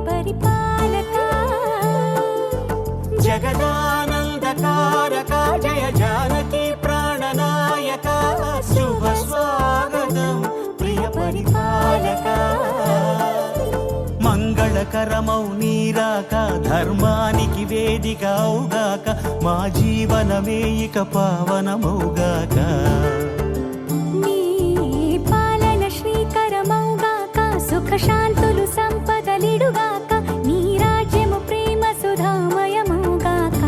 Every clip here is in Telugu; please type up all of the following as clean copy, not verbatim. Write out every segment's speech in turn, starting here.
परिपालका పరిపాలక మంగళకరమౌ నీరాక ధర్మానికి వేదిక అవుగాక మా జీవనమే ఇక పావనమౌగాక నీ పాలన శ్రీకరమౌగాక సుఖ శాంతులు సంపదలిడుగాక నీ రాజ్యము ప్రేమ సుధామయమౌగాక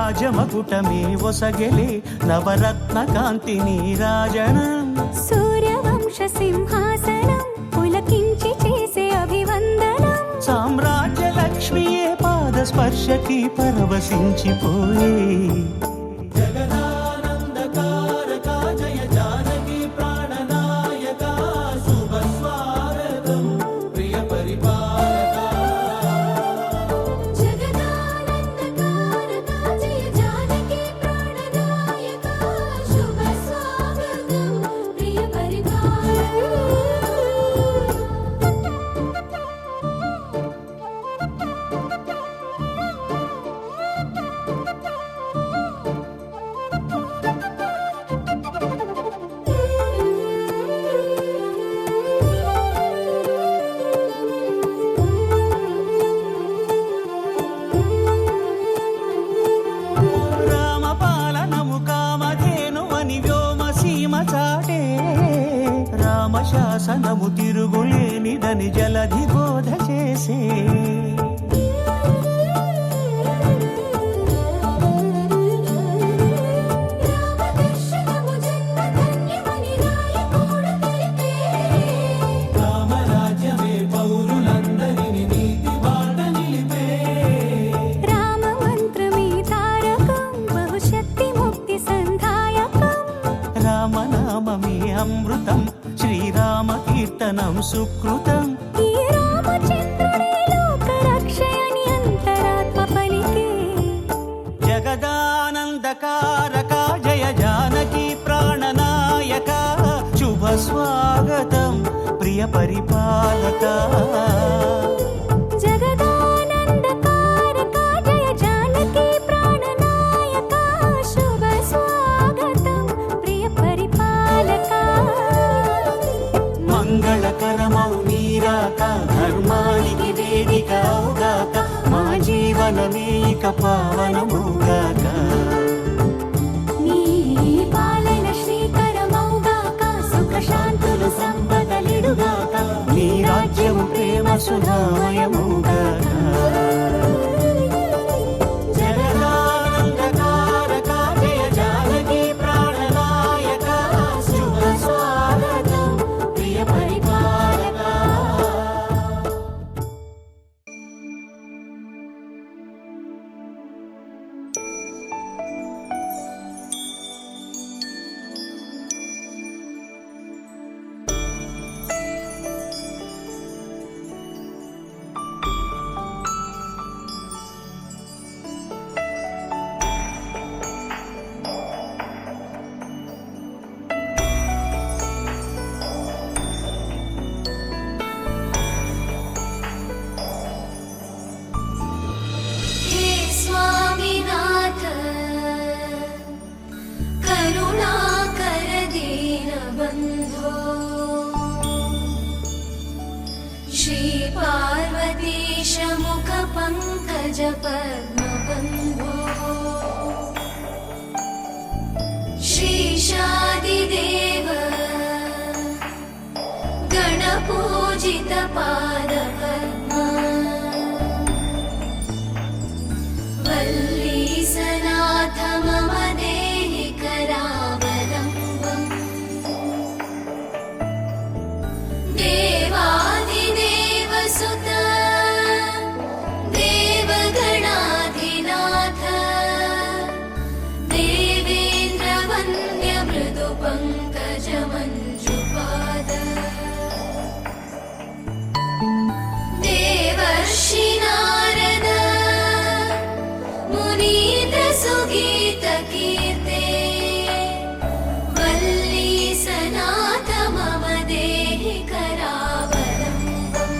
రాజమకుటమే ఒసగెలే నవరత్న కాంతి నీరాజనం సూర్యవంశ సింహాసనం పులకించి చేసే అభివందనం సామ్రాజ్య లక్ష్మియే పాద స్పర్శకి పరవశించిపోయే శాసనము తిరుగులేనిదని జలధి బోధ చేసే రామరాజ్యమే పౌరులందరినీ నీతి బాట నిలిపే రామ మంత్రమే తారకం బహుశక్తి ముక్తి సంధాయకం రామనామమే అమృతం శ్రీరామ కీర్తనం సుకృతం ఈ రామచంద్రుడే లోక రక్షయని అంతరాత్మ పలికే జగదానందకారక జయ జానకి ప్రాణనాయక శుభ స్వాగతం ప్రియ పరిపాలక జగదానందకారక జయ జానకి ప్రాణనాయక శుభ స్వాగతం ప్రియ పరిపాలక మంగళకరమౌ నీరాక ధర్మానికి వేదిక అవుగాక మా జీవనమే ఇక పావనమౌగాక నీ పాలన శ్రీకరమౌగాక సుఖ శాంతులు సంపదలిడుగాక నీ రాజ్యము ప్రేమ సుధామయమౌగాక జగదానందకారక జయ జానకి ప్రాణనాయక శుభ స్వాగతం ప్రియ పరిపాలక पंकज पद्मबन्धो श्रीशादिदेव पूजितपादपद्मा वल्लीसनाथ मम देहि करावलम्बम् देवादिदेवसुत देवगणाधिनाथ देवेन्द्रवन्द्य मृदुपङ्कजमञ्जुपाद देवर्षि नारद मुनीन्द्रसुगीतकीर्ते वल्लीसनाथ मम देहि करावलम्बम्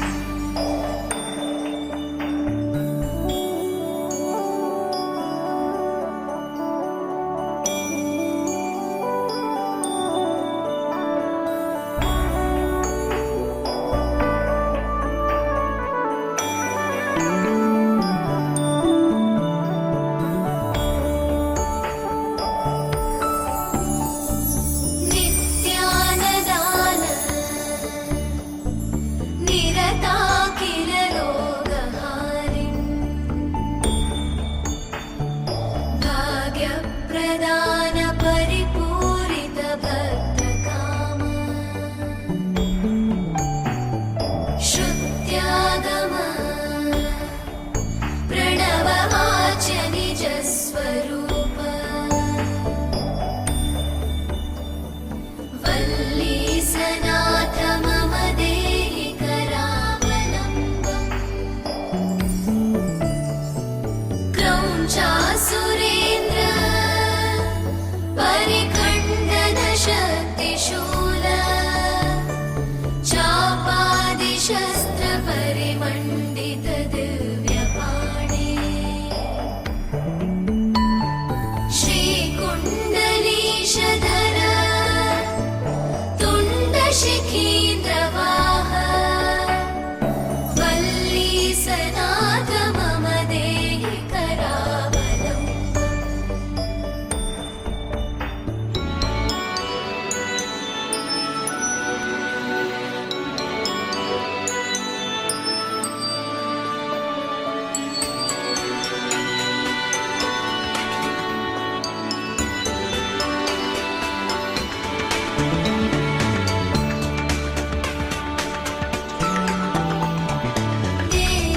नित्यानदान निरताखिलरोगहारिन् भाग्यप्रदान परिपूरित भक्तकाम श्रुत्यागम प्रणववाच्य निजस्वरूप वल्लीसनाथ मम देहि करावलम्बम् क्रौञ्चासुरेन्द्र परिखण्डन शक्तिशूल चापादिशस्त्र परिमण्डित दिव्यपाणे श्रीकुण्डलीशधर तुण्डशिखीन्द्रवाह वल्लीसनाथ मम देहि करावलम्बम्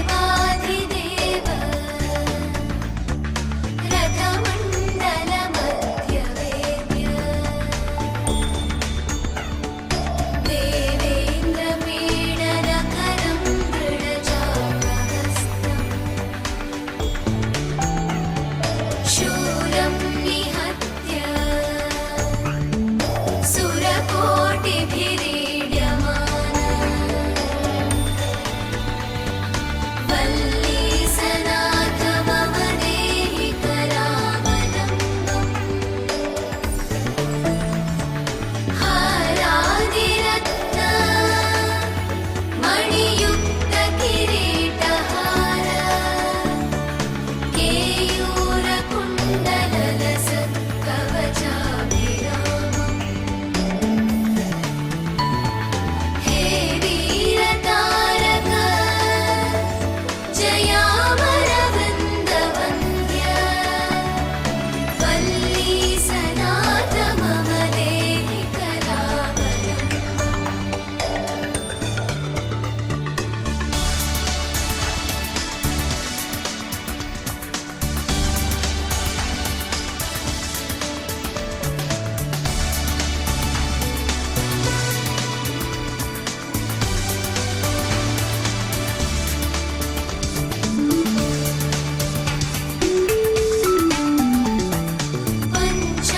देवाधिदेव रथमण्डलमध्यवेद्य देवेन्द्रपीडनकरं दृढचापहस्तम् शूलं निहत्य सुरकोटिभिरीड्यमान वल्लीसनाथ मम देहि करावलम्बम् हारादिरत्न मणियुक्तकिरीटहार केयूरकुण्डललसत्कवचाभिरामम् हे वीरतारक जयामरवृन्दवन्द्य वल्लीसनाथ मम देहि करावलम्बम्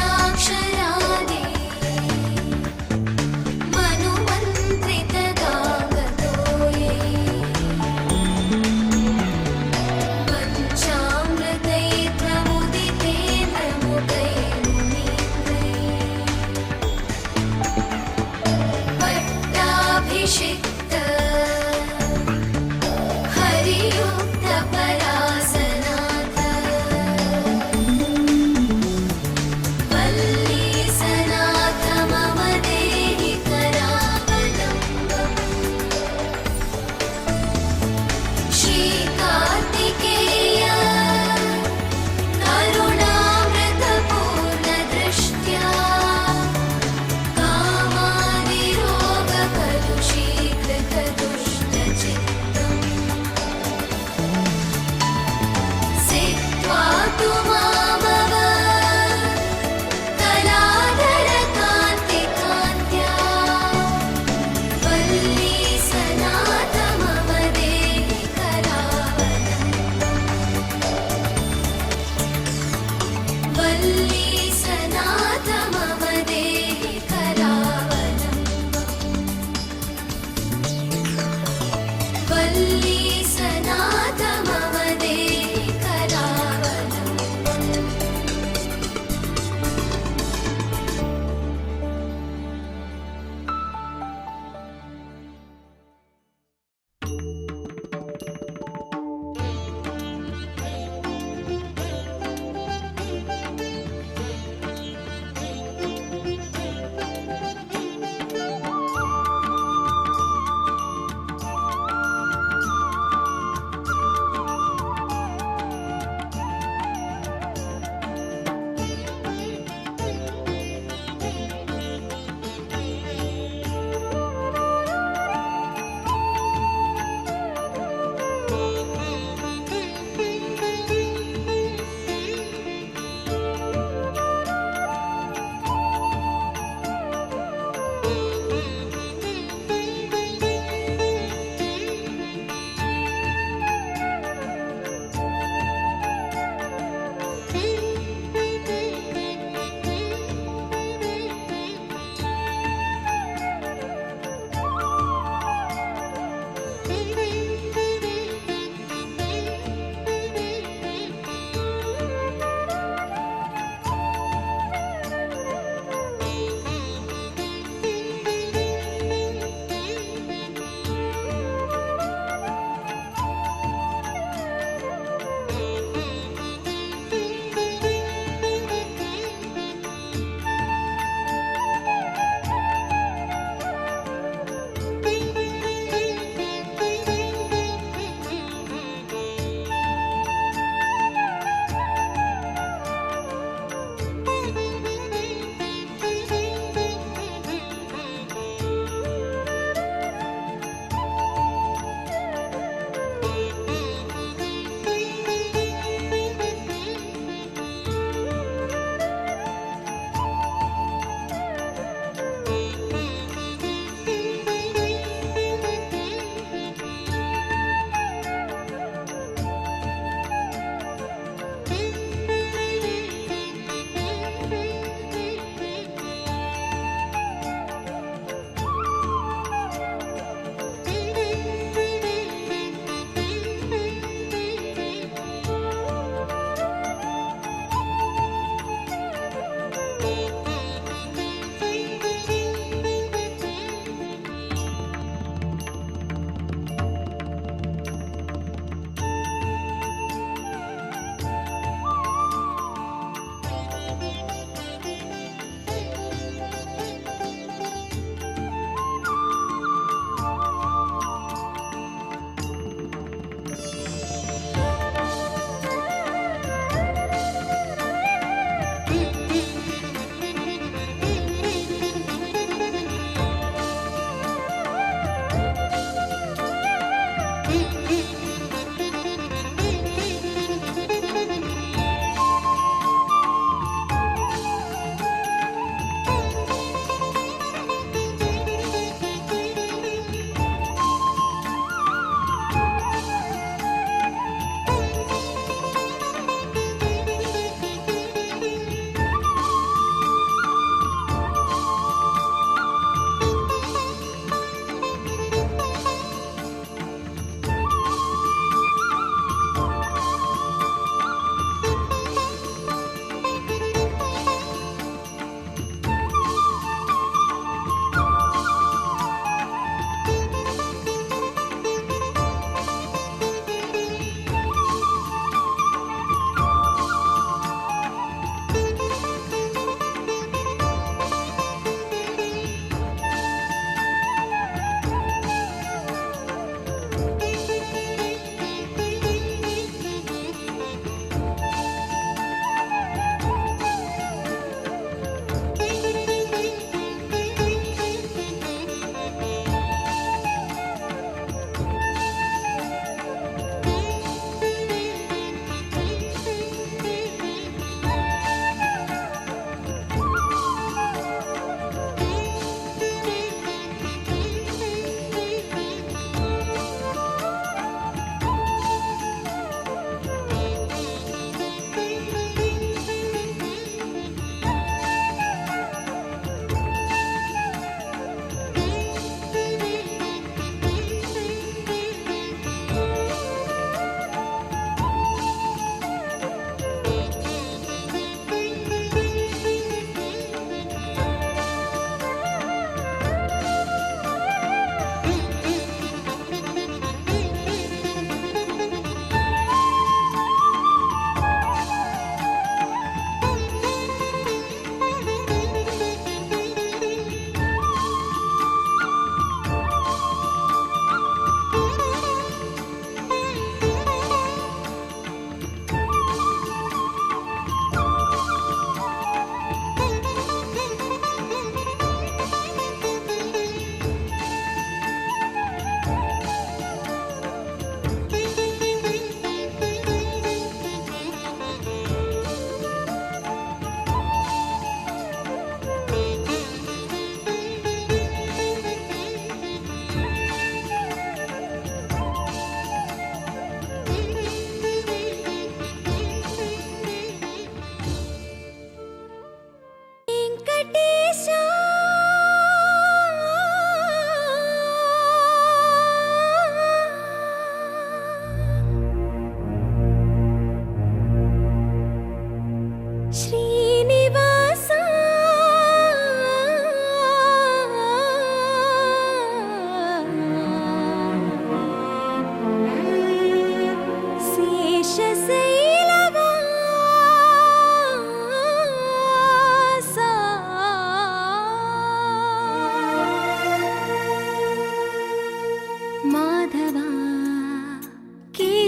पञ्चाक्षरादि मनुमन्त्रितगाङ्गतोये पञ्चामृतैर्प्रमुदितेन्द्रमुदैर्मुनीन्द्रैः पट्टाभिषिक्त हरियुक्तपरासनाथ वल्लीसनाथ मम देहि करावलम्बम्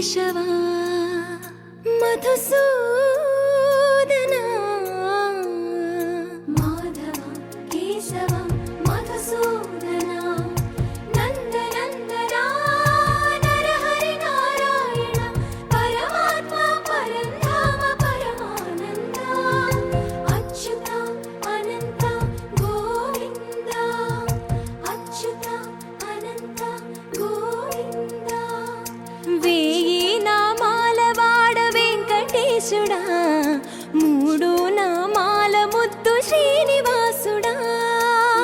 కేశవా మధుసూదన మాధవ కేశవ మధుసూదన నందనందన నరహరి నారాయణ పరమాత్మ పరంధామ పరమానంద అచ్యుత అనంత గోవింద అచ్యుత అనంత గోవింద వేయి నామాల వాడ వెంకటేశుడా మూడు నామాల ముద్దు శ్రీనివాసుడా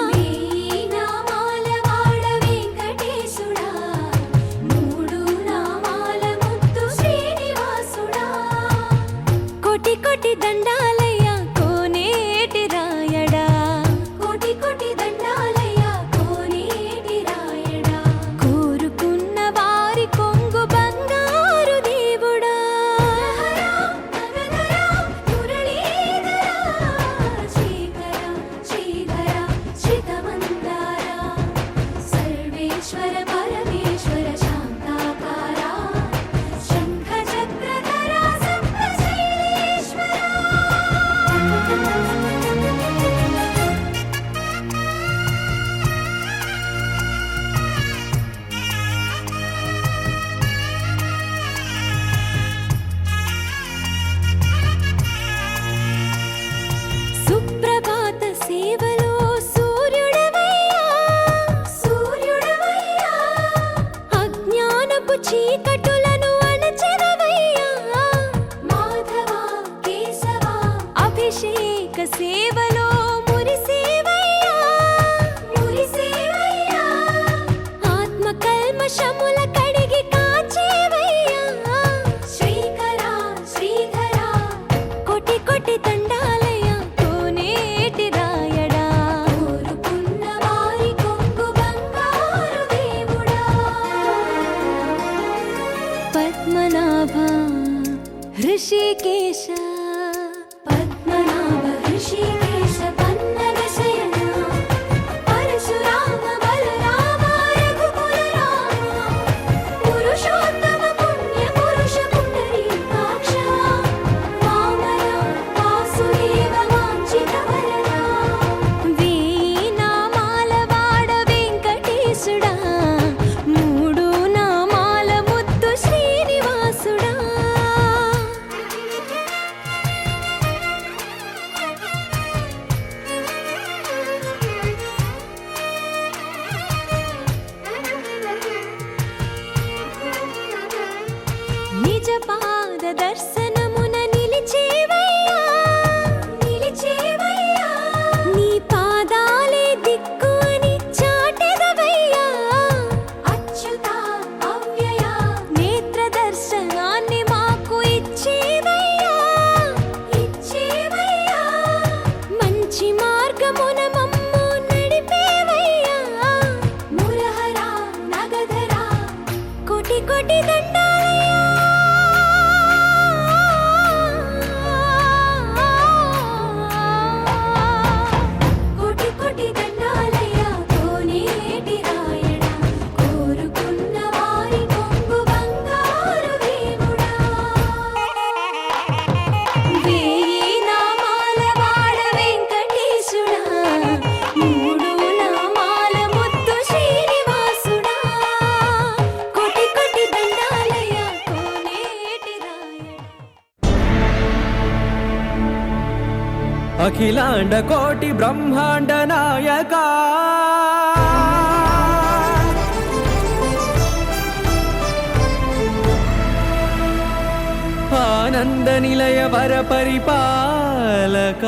వేయి నామాల వాడ వెంకటేశుడా మూడు నామాల ముద్దు శ్రీనివాసుడా కోటి కోటి దండాలయ్య కోనేటి రాయడా కోటి కోటి దండాలయ్య కోనేటి రాయడా కోరుకున్న వారి కొంగు బంగారు దేవుడా నగధరా మురళీధరా శ్రీకర శ్రీధర శ్రితమందార సర్వేశ్వర పరమేశ్వర శాంతాకార శంఖ చక్రధర సప్తశైలేశ్వర సుప్రభాత సేవలో సూర్యుడవయ్యా సూర్యుడవయ్యా అజ్ఞానపు చీకటులను అణచెదవయ్యా మాధవ కేశవ అభిషేక సేవలో మురిసేవయ్యా మురిసేవయ్యా ఆత్మ కల్మషముల కడిగి కాచేవయ్యా శ్రీకర శ్రీధర కోటి కోటి దండాలయ్య కోనేటి రాయడా కోరుకున్న వారి కొంగు బంగారు దేవుడా పద్మనాభ హృషికేశ పద్మనాభ ఋషికేశ పన్నగ శయన పరశురామ బలరామ రఘుకుల రామ పురుషోత్తమ పుణ్య పురుష పుండరీకాక్ష వామన వాసుదేవ వాంఛిత వరద వేయి నామాల వాడ వెంకటేశుడా మూడు నామాల ముద్దు శ్రీనివాసుడా నిజ పాద దర్శనమున నిలిచేవయ్యా నిలిచేవయ్యా నీ పాదాలే దిక్కు అని చాటెదవయ్యా అచ్యుత అవ్యయ నేత్ర దర్శనాన్ని మాకు ఇచ్చేవయ్యా ఇచ్చేవయ్యా మంచి మార్గమున మమ్ము నడిపేవయ్యా మురహర నగధర కోటి కోటి దండాలయ్యా కోటి కోటి దండాలయ్య కోనేటి రాయడ కోరుకున్న వారి కొంగు బంగారు దేవుడా వేయి నామాల వాడ వెంకటేశుడా మూడు నామాల ముద్దు శ్రీనివాసుడా కోటి కోటి దండాలయ్య కోనేటి రాయడా అఖిలాండ కోటి బ్రహ్మాండ నాయక ఆనంద నిలయ వర పరిపాలక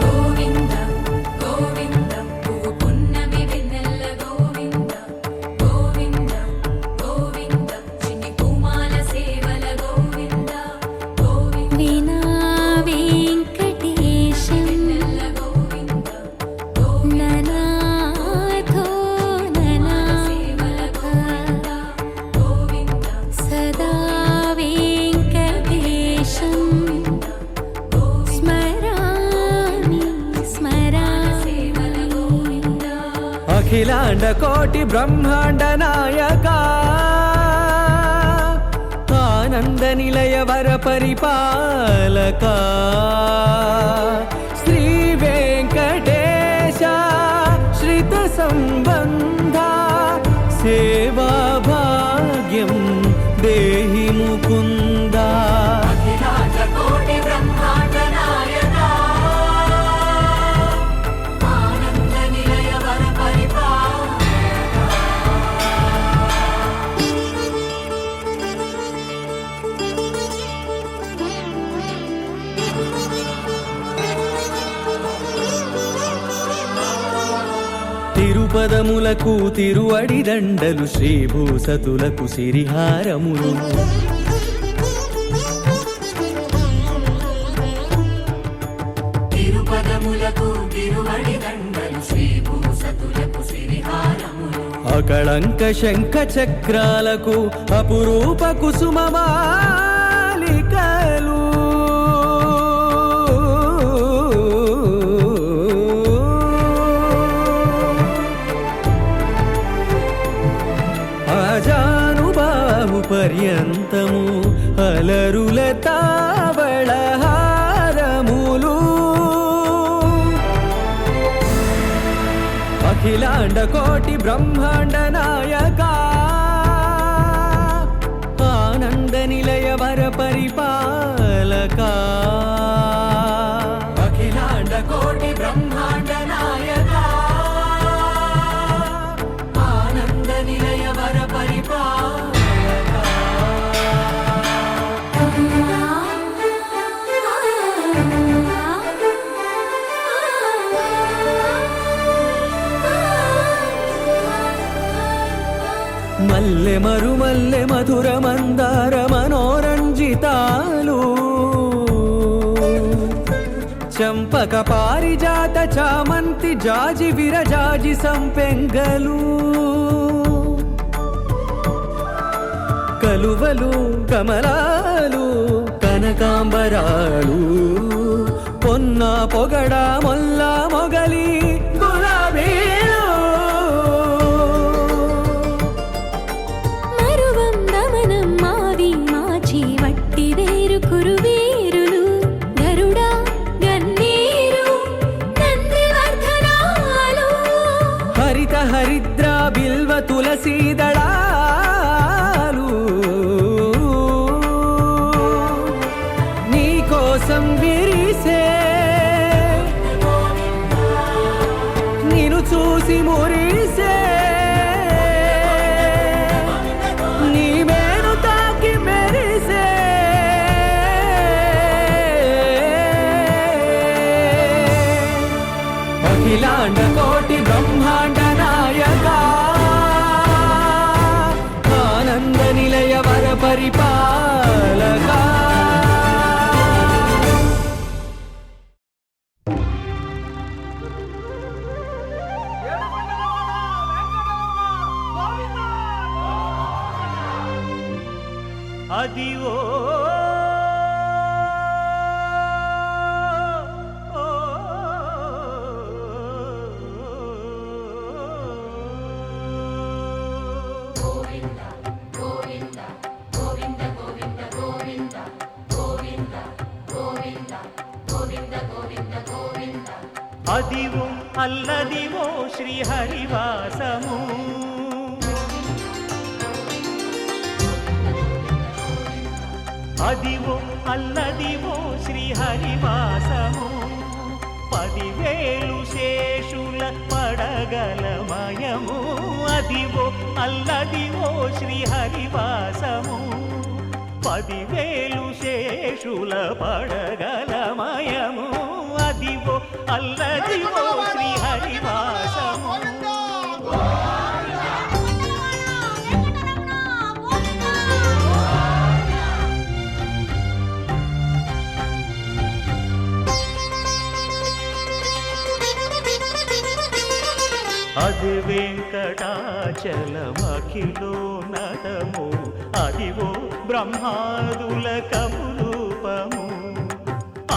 గోవింద గోవింద పువ్వు పున్నమి వెన్నెల గోవింద గోవింద గోవింద చిన్ని పూమాల సేవల గోవింద గోవింద వినా వెంకటేశం వెన్నెల గోవింద గోవింద ననాథో ననా సేవల గోవింద గోవింద సదా వెంకటేశం స్మరామి స్మరామి సేవల గోవింద అఖిలాండ కోటి బ్రహ్మాండ నాయక ఆనంద నిలయ వర పరిపాలక శ్రీ వెంకటేశ శ్రిత సంబంధ సేవా భాగ్యం దేహి ముకుంద. అఖిలాండకోటి బ్రహ్మాండ నాయక ఆనంద నిలయ వర తిరుపదములకు తిరువడి దండలు శ్రీభూసతులకు సిరిహారములు తిరుపదములకు తిరువడి దండలు శ్రీభూసతులకు సిరిహారములు అకళంక శంఖ చక్రాలకు అపురూప కుసుమమాలికలు అజానుబాహు పర్యంతము అలరుల తావళహారములు అఖిలాండ కోటి బ్రహ్మాండ నాయక ఆనంద నిలయ వర పరిపాలక అఖిలాండ కోటి బ్రహ్మాండ నాయక ఆనంద నిలయ వర పరిపాలక. మల్లె మరుమల్లె మధుర మందార మనోరంజితాలు చంపక పారిజాత చామంతి జాజి విరజాజి సంపెంగలు కలువలు కమలాలు కనకాంబరాలు పొన్న పొగడ మొల్ల మొగలి గులాబీలు మరువం దమనం మావి మాచి వట్టి వేరు కురువేరులు గరుడ గన్నేరు నందివర్ధనాలు హరిత హరిద్ర బిల్వ తులసీదళాలు నీకోసం విరిసే నిన్ను చూసి మురిసే నీ మేను తాకి మెరిసే అఖిలాండ కోటి బ్రహ్మాండ నాయక ఆనంద నిలయ వర పరిపాలక. అదివో అదివో అల్లదివో శ్రీహరివాసము అదివో అల్లదివో శ్రీహరివాసము 10,000 శేషుల పడగలమయము అదివో అల్లదివో శ్రీహరివాసము 10,000 శేషుల పడగలమయము అదివో అల్లదివో శ్రీహరివాసము. అది వెంకటాచలమఖిలో నటము అదివో బ్రహ్మాదుల కపురూపము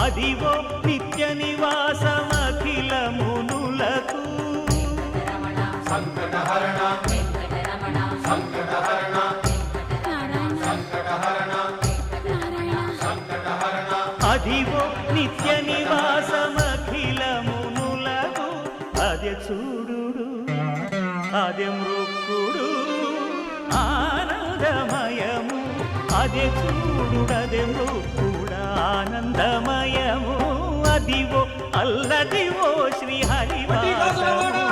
అదివో నిత్య నివాసమఖిల మునులకు సంకటహరణ వెంకటరమణ సంకటహరణ సంకటహరణ అదే మృక్కుడు ఆనందమయము అదే చూడుడదే మృక్కుడు ఆనందమయము అదివో అల్లదివో శ్రీహరివాసము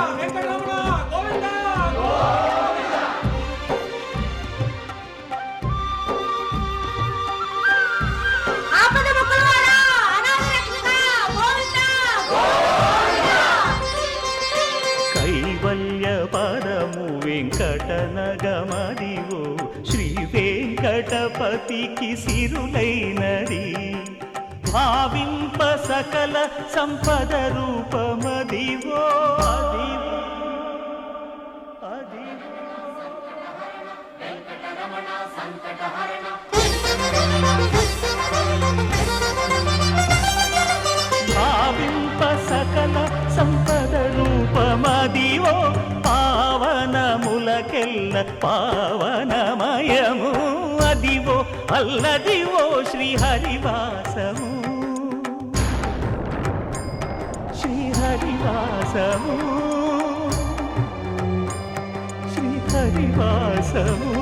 కైవల్య పదము వెంకటనగమదివో శ్రీ వెంకటపతికి సిరులైనది భావింప సకల సంపద రూపమదివో అదివో అదివో భావింప సకల సంపద రూపమదివో పావనములకెల్ల పావనమయము అదివో అల్లదివో శ్రీహరివాసము శ్రీహరివాసము శ్రీహరివాసము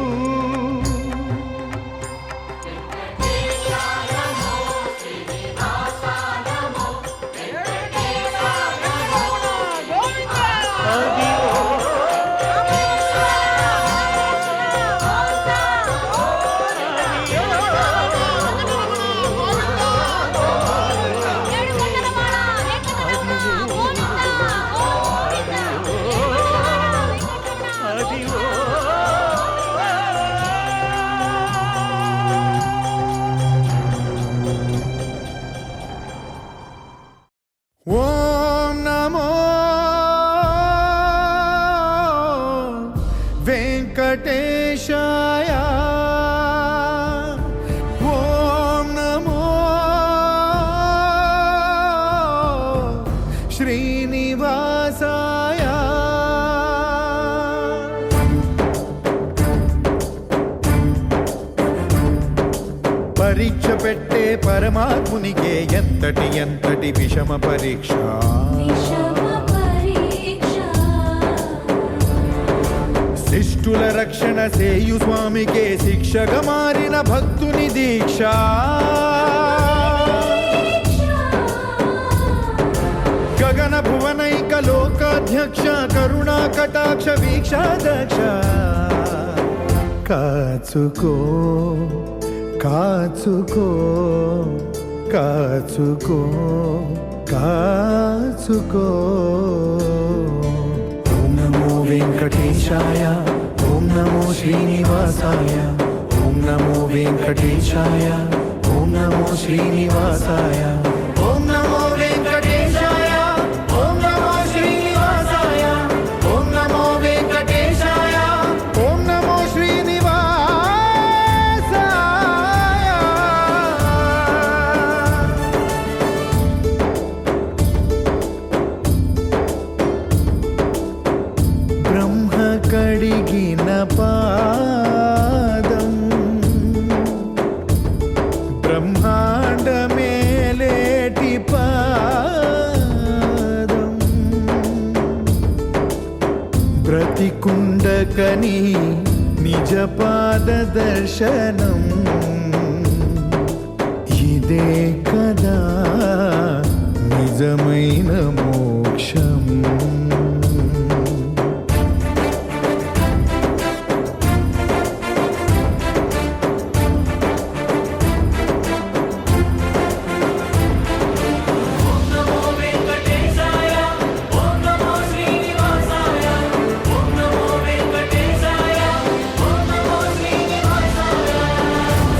ఓం నమో వెంకటేశాయ ఓం నమో శ్రీనివాసాయ పరీక్ష పెట్టే పరమాత్మునికే ఎంతటి ఎంతటి విషమ పరీక్ష శిష్టుల రక్షణ సేయు స్వామికే శిక్షగా మారిన భక్తుని దీక్ష గగన భువనైక లోకాధ్యక్ష కరుణా కటాక్ష వీక్షాదక్ష కాచుకో కాచుకో కాచుకో కాచుకో ఓం నమో వెంకటేశాయ ఓం నమో శ్రీనివాసాయ ఓం నమో వెంకటేశాయ ఓం నమో శ్రీనివాసాయ ఓం నమో వెంకటేశాయ ఓం నమో శ్రీనివాసాయ ఓం నమో వెంకటేశాయ ఓం నమో శ్రీనివాసాయ బ్రహ్మ కడిగిన పాదం బ్రహ్మాండ మేలేటి పాదం బ్రతికుండకని నిజ పాద దర్శనం ఇదే కదా నిజమైన మోక్షం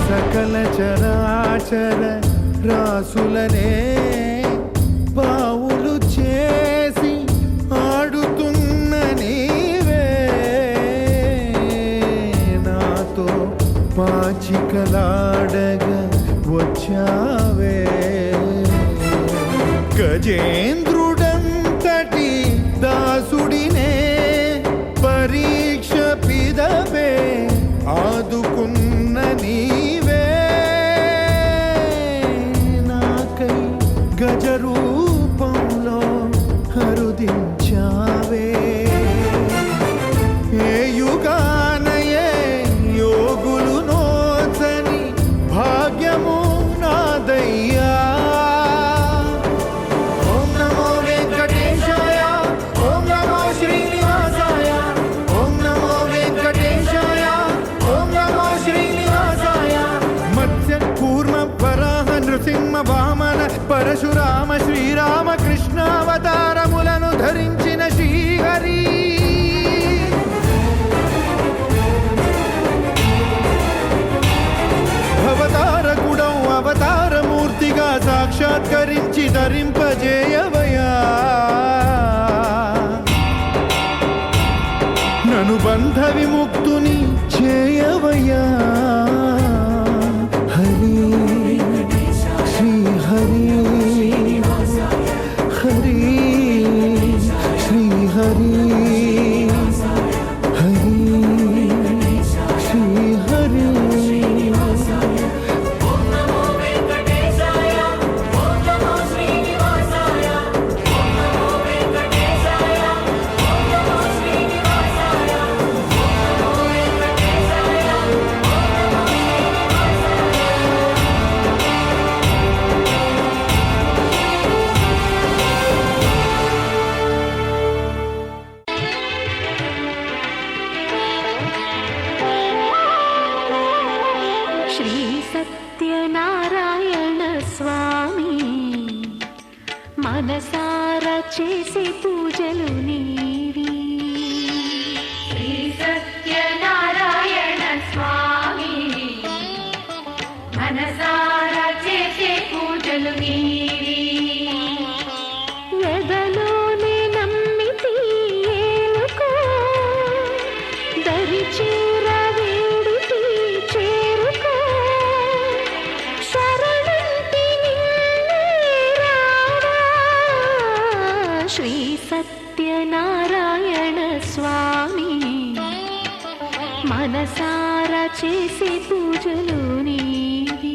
సకల చరాచర రాసులనే బావులు చేసి ఆడుతున్న నీవే నాతో పాచికలాడగా వచ్చావే గజేంద్రుడంతటి దాసుడినే పరీక్ష పిదవే ఆదుకున్న నీవే నాకై గజ రూపంలో హరుదించావే యుగానయే యోగులు నోచని భాగ్యము నాదయ్యా. ఓం నమో వెంకటేశాయ, ఓం నమో శ్రీనివాసాయ, ఓం నమో వెంకటేశాయ, ఓం నమో శ్రీనివాసాయ. మత్స్య కూర్మ వరాహ నృసింహ వామన పరశురామ శ్రీరామ కృష్ణావతారములను ధరించిన శ్రీహరి. అవతారకుడం అవతారమూర్తిగా సాక్షాత్కరించి ధరింపజేయవయా. నను బంధ విముక్తుని చేయవయా. హరి శ్రీ హరి హరి శ్రీ హరి హరి శ్రీ హరి. ఓం నమో వెంకటేశాయ, ఓం నమో శ్రీనివాసాయ, ఓం నమో వెంకటేశాయ, ఓం నమో శ్రీనివాసాయ, ఓం నమో వెంకటేశాయ, ఓం నమో శ్రీ సత్యనారాయణ స్వామి మనసారా చేసే పూజలు నీవి. శ్రీ సత్యనారాయణ స్వామి మనసారా చేసే పూజలు నీవి. ఎదలోనే నమ్మితి ఏలుకో, దరి చేర వేడితి చేరుకో. శరణంటి నిన్నే రావా. శ్రీ సత్యనారాయణ స్వామి మనసారా చేసే పూజలు నీవి.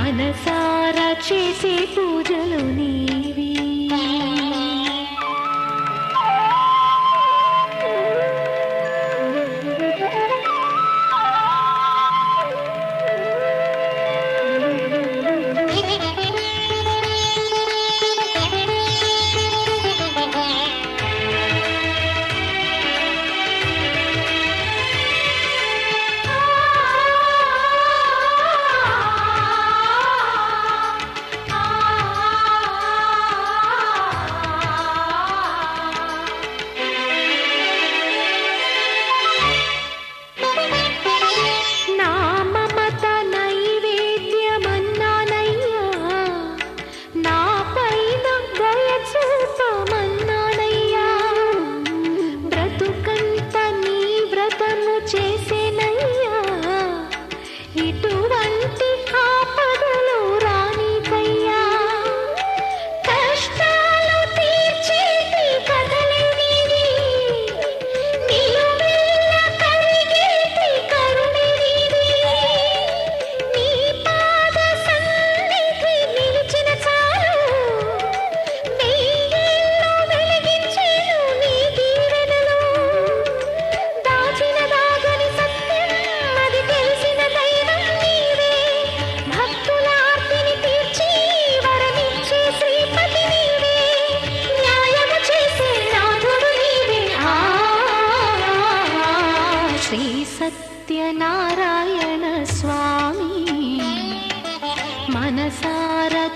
మనసారా చేసే పూజలు నీవి. ఆ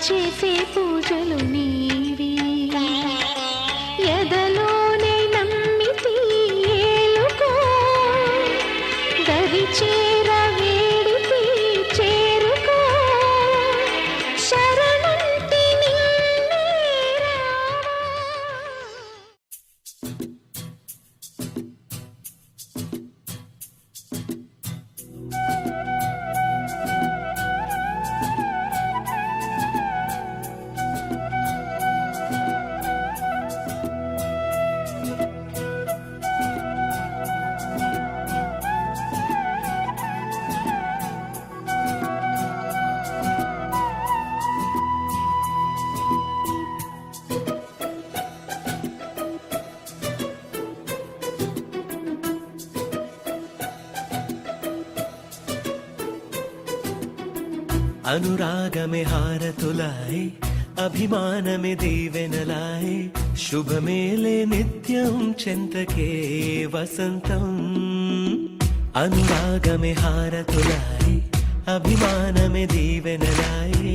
చేసే పూజలు నీవి ఎదలోనే నమ్మితి ఏలుకో దరి చేర వేడితి చేరుకో శరణంటి నిన్నే రావా. అనురాగమే హారతులాయ్ అభిమానమే దీవెనలాయ్ శుభమేలే నిత్యం చెంతకే వసంతం అనురాగమే హారతులాయ్ అభిమానమే దీవెనలాయ్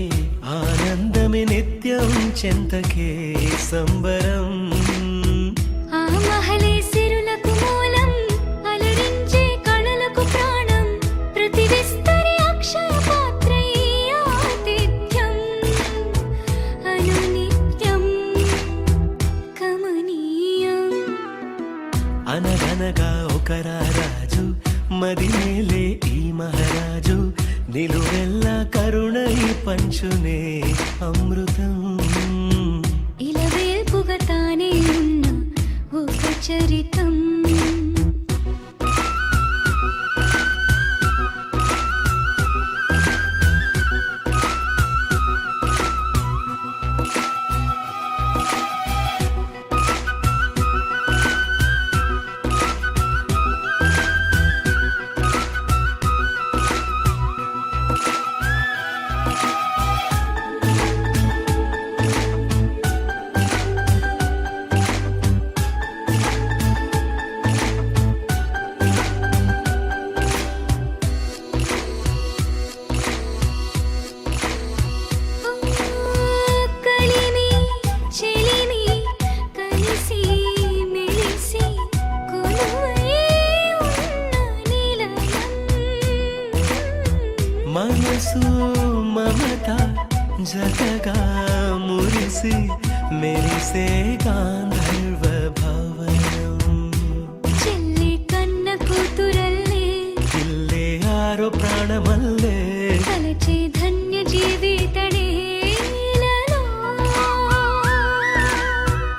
ఆనందమే నిత్యం చెంతకే సంబరం ఆ మహలే సిరులకు మూలం అలరించే కళలకు ప్రాణం ప్రతి విస్తరి అక్షయ పాత్రై ఆతిథ్యం అనునిత్యం కమనీయం. అనగనగా ఒక రాజు మదినేలే ఈ మహారాజు నిలువెల్లా కరుణై పంచునే అమృతం ఇలా వేల్పుగా తానే ఉన్న ఒక చరితం. కలిమి చెలిమి కలిసి మెలిసి కొలువై ఉన్న నిలయం. మనసు మమత జతగా మురిసి మెరిసే గాంధర్వ భవనం చెల్లి కన్న కూతురల్లే ఇల్లే ఆరో ప్రాణమల్లే తలచే ధన్య జీవితడేలలో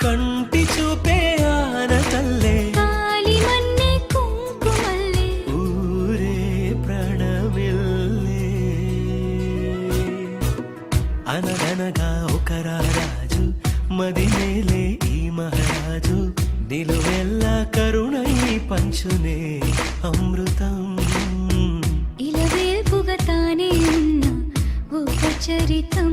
కంటి చూపే ఆనతల్లే కాలి మన్నే కుంకుమల్లే ఊరే ప్రణమిల్లే అనగనగా ఒక రాజు మదినేలే ఈ మహారాజు నిలువెల్లా కరుణై పంచునే అమృతం ఇలా వేల్పుగా తానే ఉన్న ఒక చరితం.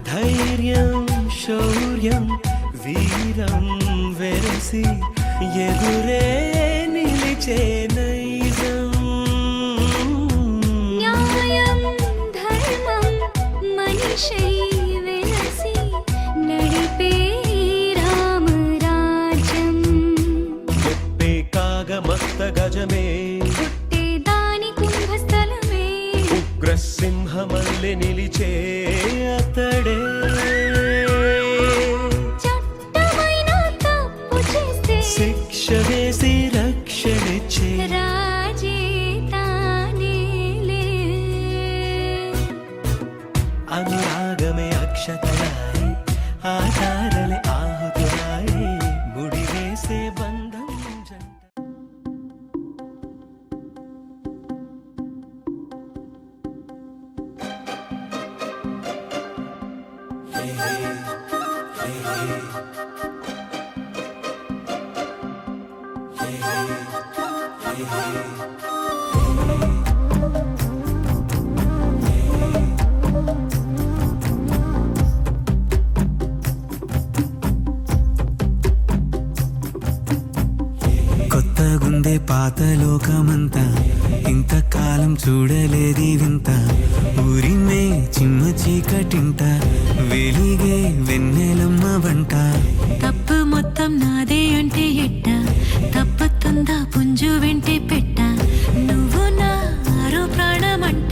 ధైర్యం శౌర్యం వీరం వెరసి ఎదురే నిలిచే నైజం న్యాయం ధర్మం మనిషై వెలసి నడిపే రామరాజ్యం. చెప్పే కాగమస్త గజమే పుట్టే దాని కుంభస్థలమే ఉగ్రసింహమల్లె నిలిచే అతడే చట్టమైన తప్పు చేస్తే శిక్ష వేసి రక్షణిచ్చే రాజే తానేలే. అనురాగమే అక్షతలాయ్ ఆధారలే ఆహుతులాయ్ ముడి వేసే బంధం జంట కొత్తగుందే పాత లోకమంతా ఇంతకాలం చూడలేది వింత ఊరిమే చిమ్మ చీకటింట వెలిగే వెన్నెలమ్మ వంట తప్పు మొత్తం నాదే అంటే ఎట్ట తప్పుతుందా పుంజు వెంటే పెట్ట నువ్వు నా ఆరో ప్రాణమంట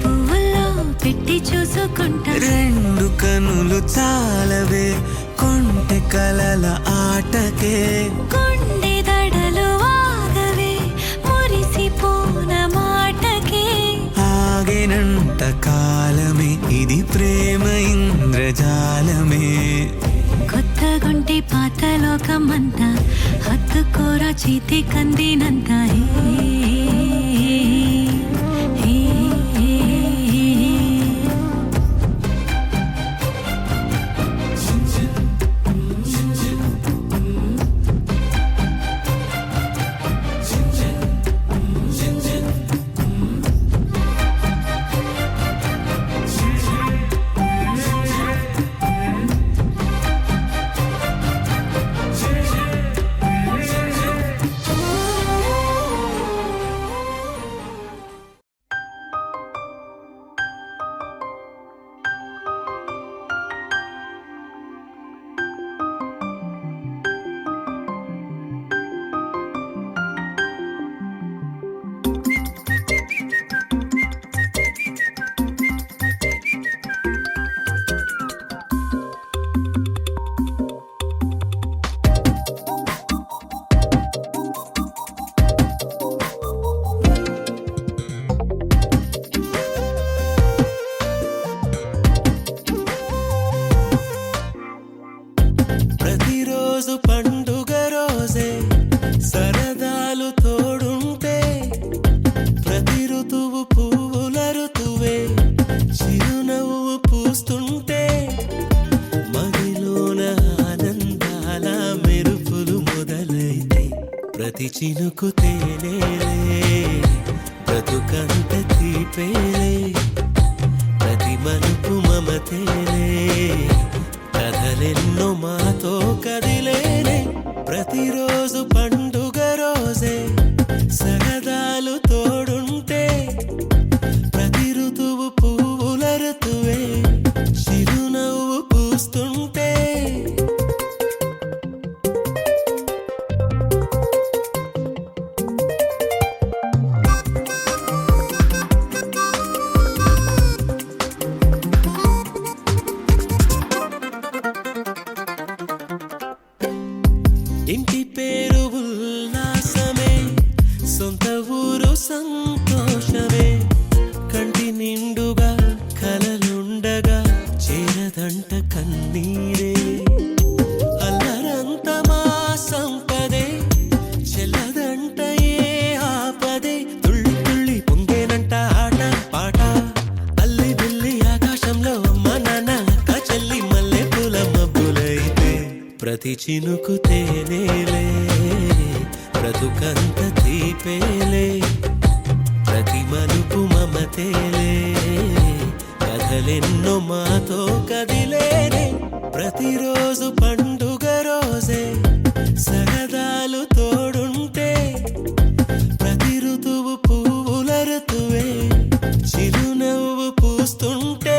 పువ్వుల్లో పెట్టి చూసుకుంటా రెండు కనులు చాలవే కొంటె కలల ఆటకే కొండె దడలు ఆగవే మురిసిపోన మాటకే ఆగినంత కాలమే ఇది ప్రేమ ఇంద్రజాలమే కొత్తగుంటే పాత లోకమంతా హత్తుకోరా చేతి కందినంత ప్రతిరోజు పండుగ రోజే సరదాలు తోడుంటే ప్రతి ఋతువు పువ్వుల ఋతువే చిరునవ్వు పూస్తుంటే మదిలోన ఆనందాల మెరుపులు మొదలైతే ప్రతి చినుకు తేనేలే బ్రతుకంత తీపేలే ప్రతి మలుపు మమతేలే కథలెన్నో మాతో కదిలేనే ప్రతిరోజు పండుగ రోజే సరదాలు తోడుంటే ప్రతి ఋతువు పువ్వుల ఋతువే చిరునవ్వు పూస్తుంటే ఇంటి పేరు ఉల్లాసమే సొంత ఊరు సంతోషమే కంటి నిండుగా కలలుండగా చేరదంట కన్నీరే అల్లరంత మా సంపదే చెల్లదంట ఏ ఆపదే తుళ్ళి తుళ్ళి పొంగేనంట ఆట పాట అల్లి బిల్లి ఆకాశంలో అమ్మ నాన్న అక్క చెల్లి మల్లె పూల మబ్బులైతే ప్రతి చినుకు తేనేలే బ్రతుకంత తీపేలే ప్రతి మలుపు మమతేలే కథలెన్నో మాతో కదిలేనే ప్రతిరోజు పండుగ రోజే సరదాలు తోడుంటే ప్రతి ఋతువు పువ్వుల ఋతువే చిరునవ్వు పూస్తుంటే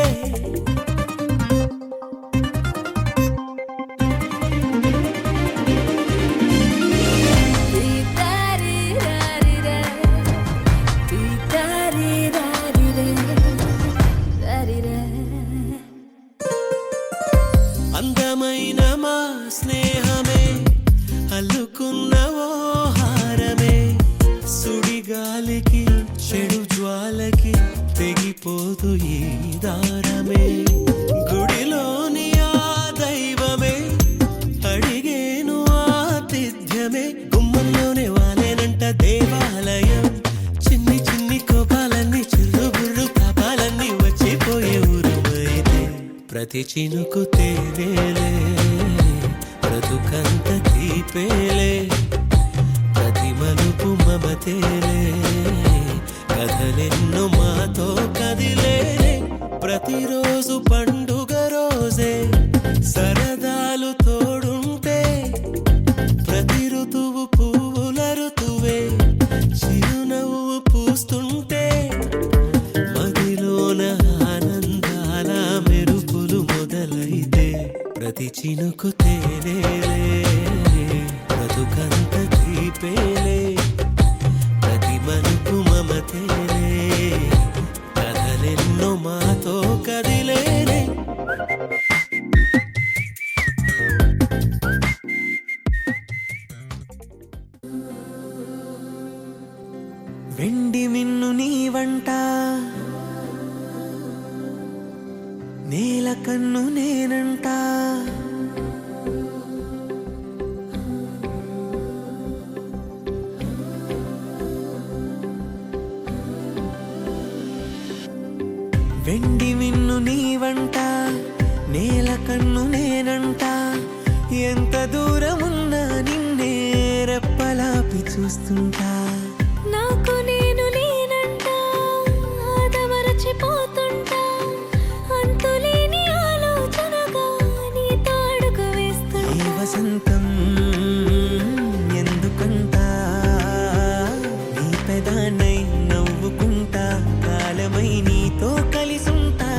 అందమైన మా స్నేహమే అల్లుకున్న ఓ హారమే సుడిగాలికి చెడు జ్వాలకి తెగిపోదు ఈ దారమే గుడిలోని ఆ దైవమే అడిగేను ఆతిథ్యమే గుమ్మంలోనే వాలేనంట దేవాలయం చిన్ని చిన్ని కోపాలన్నీ చిల్లు బుర్రు తాపాలన్నీ వచ్చిపోయే ఊరుమైతే ప్రతి చినుకు తేనేలే బ్రతుకంత తీపేలే తేలే కథలెన్నో మాతో కదిలే ప్రతిరోజు పండుగ రోజే సరదాలు తోడుంటే ప్రతి ఋతువు పువ్వుల ఋతువే చిరునవ్వు పూస్తుంటే మదిలోన ఆనందాల మెరుపులు మొదలైతే ప్రతి చినుకు తేనేలే బ్రతుకంత తీపేలే ప్రతి మలుపు మమతేలే కథలెన్నో మాతో కదిలేనే వెండి మిన్ను నీ వంట నేల కన్ను నేనంట వెండి మిన్ను నీ వంట నేల కన్ను నేనంట ఎంత దూరమున్నా నిన్నే రెప్పలాపి చూస్తుంటా నాకు నేను లేనంట ఆదమరచిపోతుంటా అంతులేని ఆలోచనగా నీ తాడుకు ఈ వేస్తుంటా వసంతం ఎందుకంట నీ పెదానై నవ్వుకుంటా కాలమై నీతో కలిసుంటా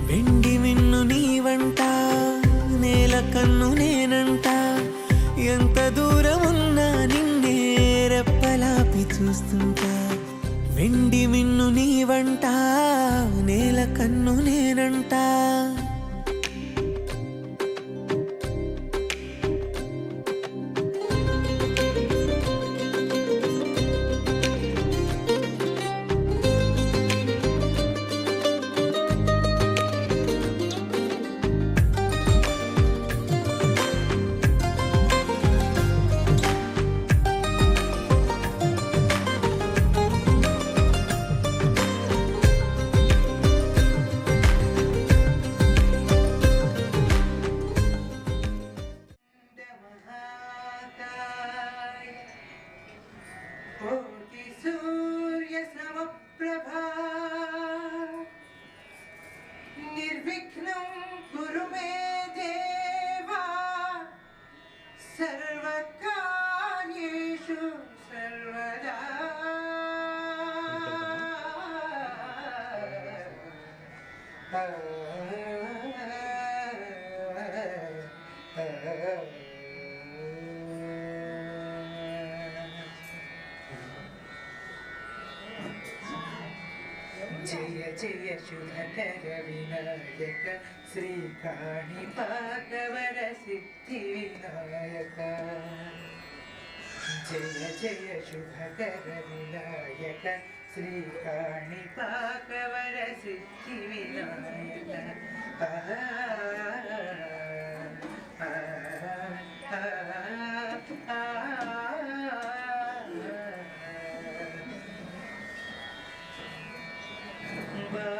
వెండి మిన్ను నీ వంట నేల కన్ను నేనంట ఎంత దూరం ఉన్నా నిన్నే రెప్పలాపి చూస్తుంటా వెండి మిన్ను నీ వంట నేల కన్ను నేనంట కోటి సూర్య సమప్రభా నిర్విఘ్నం కురు మే దేవా సర్వకార్యేషు సర్వదా జయ జయ శుభకర వినాయక శ్రీకాణి పాకవర సిద్ధి వినాయక జయ జయ శుభకర వినాయక శ్రీకాణి పాకవర సిద్ధి వినాయక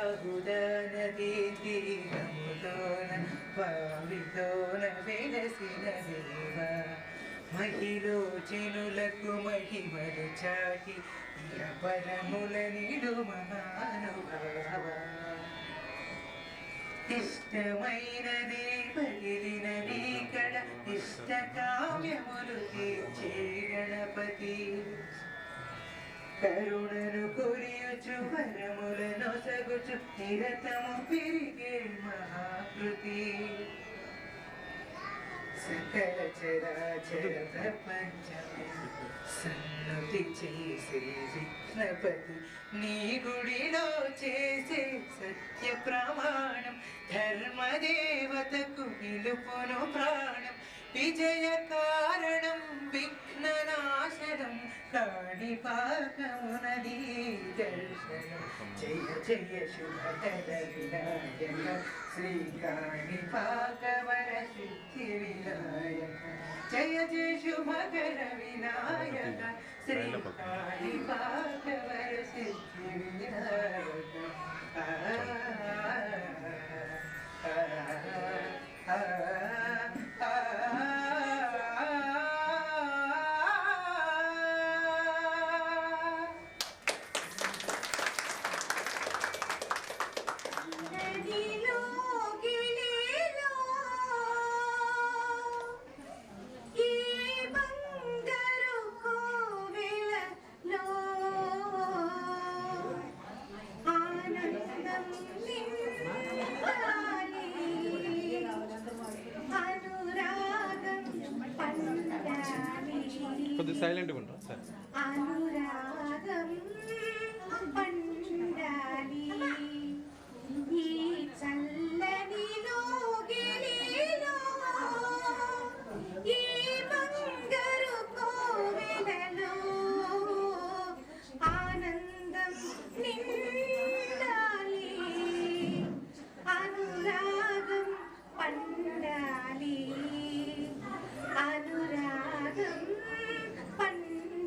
బాహుదనదీ తీరములోన పావిలోన వెలసిన దేవ మహిళోచనులకు మహిమలు చాటి పరముల నిడు మహానుభావ ఇష్టమైన దేవగిరిన నీకడ ఇష్ట కామ్యములు తీర్చే గణపతి కరుణను కొరియుచు వరములను సగుచు నిరతము పెరిగే మహాకృతి సకల చరాచర ప్రపంచమే సన్నుతి చేసే విఘ్నపతి నీ గుడిలో చేసే సత్య ప్రమాణం ధర్మదేవతకు నిలుపును ప్రాణం విజయ కారణం విఘ్ననాశనం కాణిపాకమునది దర్శనం జయ జయ శుభకర వినాయక శ్రీ కాణిపాకవర సిద్ధి వినాయక జయ జయ శుభకర వినాయక శ్రీ కాణిపాకవర సిద్ధి వినాయక కొద్దిగా సైలెంట్గా ఉంటాం సార్. అనురాగం పండాలి ఈ చల్లని లోగిలిలో ఈ బంగారు కోవెలలో ఆనందం నిండాలి అనురాగం పండాలి అనురాగం పండాలి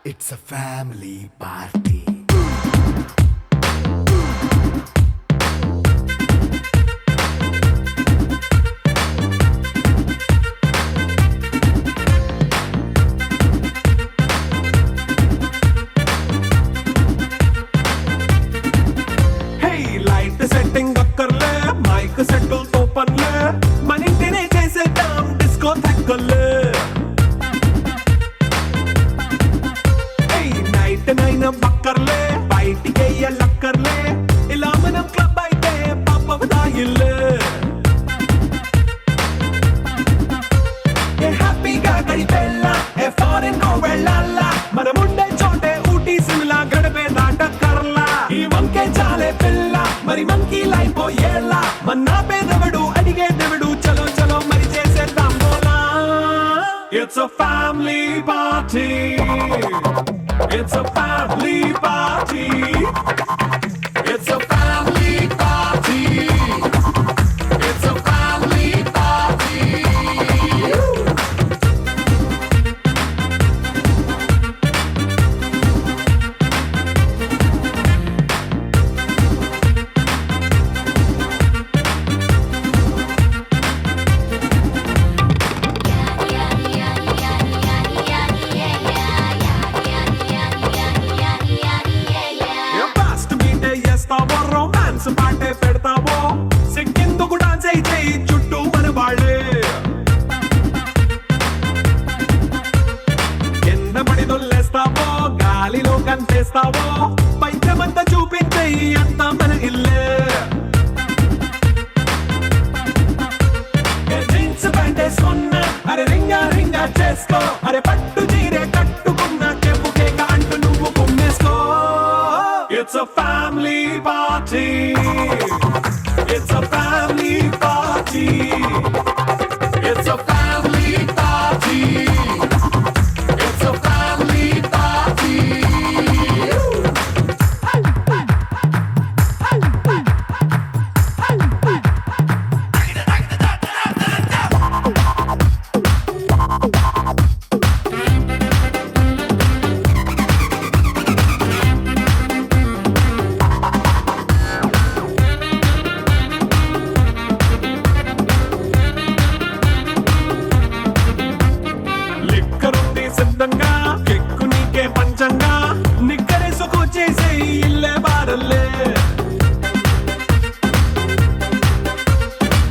It's a family party. Setting అక్కర్లే మైక్ సెట్టులతో పనిలే మన ఇంటినే చేసేద్దాం డిస్కో థెక్కలే నైట్ నైన్ బక్కర్లే బయటికి వెయ్యలక్కర్లే ఇలా మనం క్లబ్ అయితే పాపదాయిల్లే హ్యాపీగా గడిపెళ్ళా ఏ ఫారెన్ కో వెళ్ళాలా మనం ఉండే చోటే ఊటీ సిమ్లా గడిపే దాటక్కర్లా ఈ వంకే చాలే పిల్ల మరి మంకీ లైఫ్ ఏళ్ళ మన్నా పేదవడు అడిగే దేవుడు చలో చలో మరి చేసేద్దాం బోలా It's a family party. It's a family party. It's a family party. It's a family party. Romance పాటే పెడతావో సిగ్గెందుకు డాన్స్ అయితే చుట్టూ మన వాళ్ళే కింద పడి దొల్లేస్తావో గాలిలో కంటేస్తావో పైకమంతా చూపించే అంతా మన ఇల్లే జీన్స్ ప్యాంట్ వేసుకున్నా అరే రింగా రింగా చేసుకో అరే పట్టు చీరే కట్టుకున్నా కెప్పు కేక అంటూ నువ్వు కుమ్మేసుకో It's a family party. It's a family party. It's a family party. It's a family party. సిద్ధంగా కెక్కు నీకే పంచంగా నిక్కరేసుకు చేసే ఇల్లే బారల్లే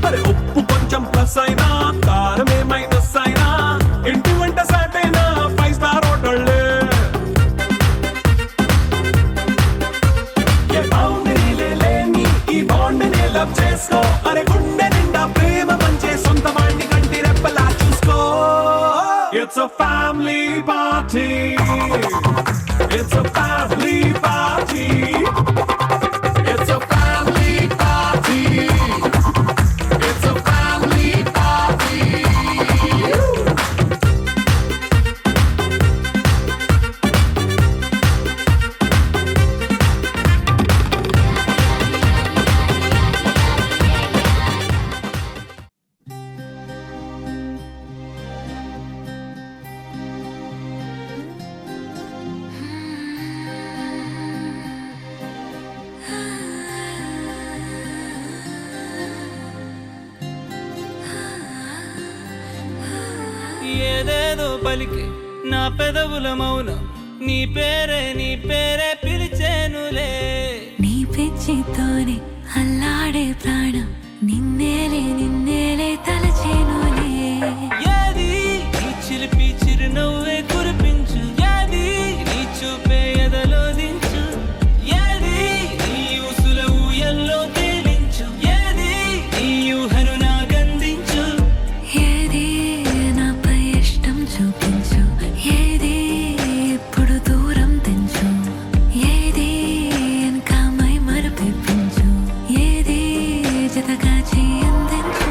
మరి ఉప్పు కొంచెం ప్లస్ అయినా కారమే మైనస్ అయినా ఇంటి వంట సాటైనా 5 స్టార్ హోటళ్ళే ఏ బౌండరీలే లేని ఈ బాండ్ని లవ్ చేసుకో అరే గుండె నిండా ప్రేమ పంచే సొంత వాడిని కంటి రెప్పలా చూసుకో It's a family party. It's a family party. It's a family party. It's a family party. ఏదేదో పలికి నా పెదవుల మౌనం నీ పేరే పిలిచేనులే నీ పిచ్చితోనే అల్లాడే ప్రాణం నిన్నేలే తలచేనులే ఏది నీ చిలిపి చిరునవ్వే కురిపించు ఏది నీ చూపే ఎదలో దించు ఏది నీ ఊసుల ఊయల్లో తేలించు ఏది నీ ఊహను నాకందించు ఏది నాపై ఇష్టం చూపించు ఏది ఇప్పుడు దూరం తెంచు ఏది ఇంకా మై మరపించు ఏది జతగా చేయందించు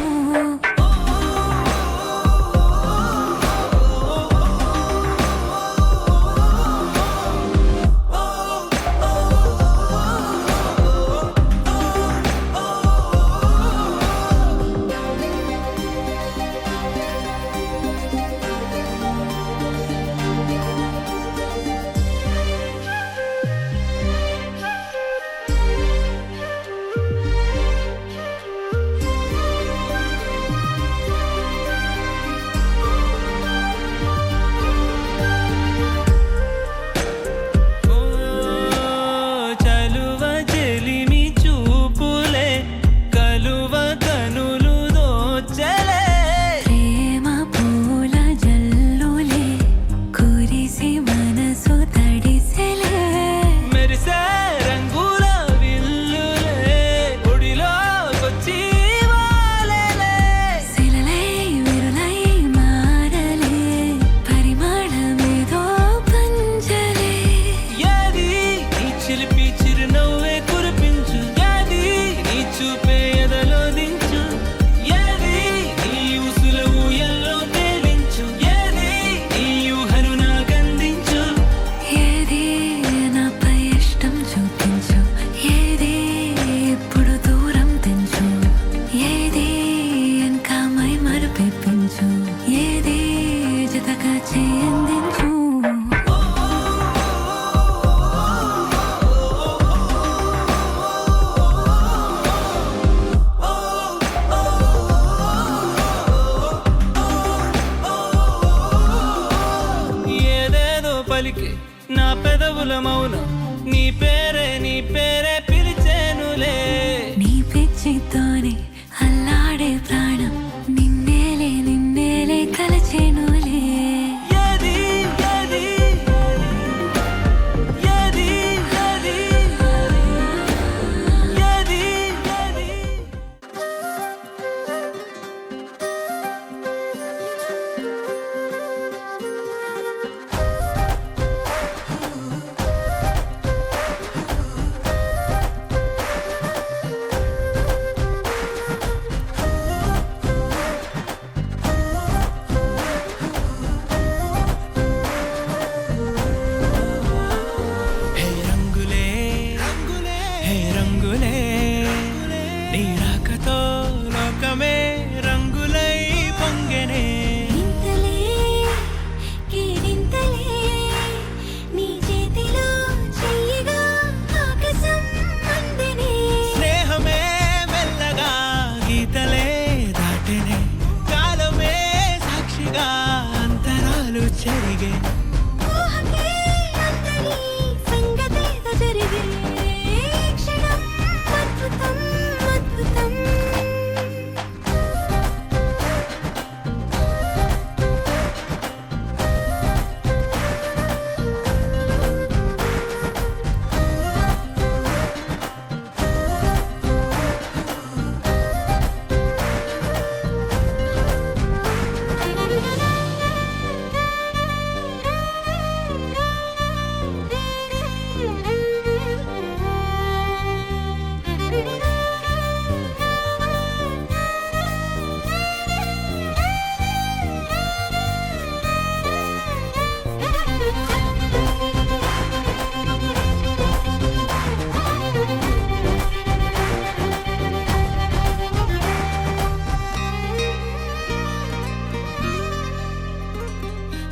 పెదవుల మౌనం నీ పేరే పిలిచేనులే. నీ పిచ్చితోనే అల్లాడే ప్రాణం నిన్నేలే కలచేనులే. ఏది ఏది ఏది ఏది ఏది ఏది హే రంగులే హే రంగులే నీ రాకతో లోకమే రంగులై పొంగెనే. ఇంతలే కేరింతలే నీ చేతిలో చెయ్యగా ఆకాశం అందెనే. స్నేహమే మెల్లగా గీతలే దాటెనే. కాలమే సాక్షిగా అంతరాలు చెరిగే. ఊహకే అందని సంగతేదో జరిగే. క్షణం అద్భుతం అద్భుతం.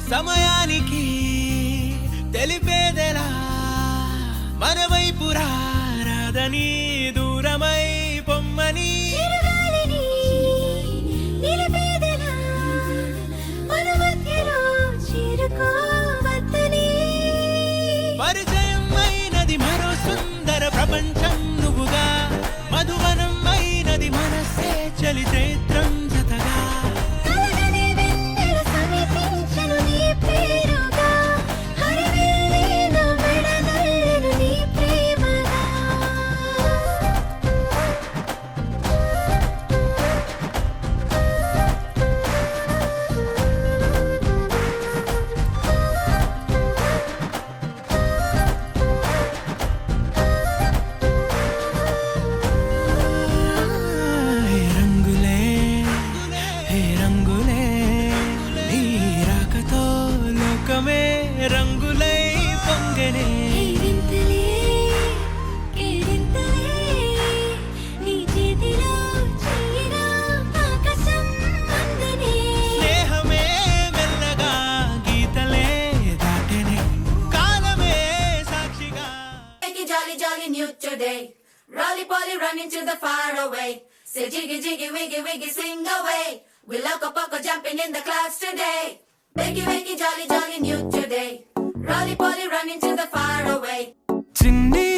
సమయానికి తెలిపేదెలా మన వైపు రాదని దూరమై పొమ్మని. చిరుగాలిని నిలిపేదెలా మన మధ్యలో చేరుకోవద్దని. పరిచయం అయినది మరో సుందర ప్రపంచం నువ్వుగా. మధువనం అయినది మనసే చలి చైత్రం జతగా. కలగని వెన్నెల సమీపించెను నీ పేరుగా. హరివిల్లే నా మెడనల్లెను నీ ప్రేమగా. హే రంగులే హే రంగులే నీ రాకతో లోకమే రంగులై పొంగెనే. ఈ వింతలే కేరింతలే నీ చేతిలో చెయ్యగా ఆకాశం అందెనే. స్నేహమే మెల్లగా గీతలే దాటెనే. కాలమే సాక్షిగా. Make it jolly, jolly new today. Rolly poly running to the far away. Say jiggy, jiggy, wiggy, wiggy, swing away. We loco poco jumping in the clouds today. Make it jolly, jolly new today. Rolly poly running to the far away. చిన్ని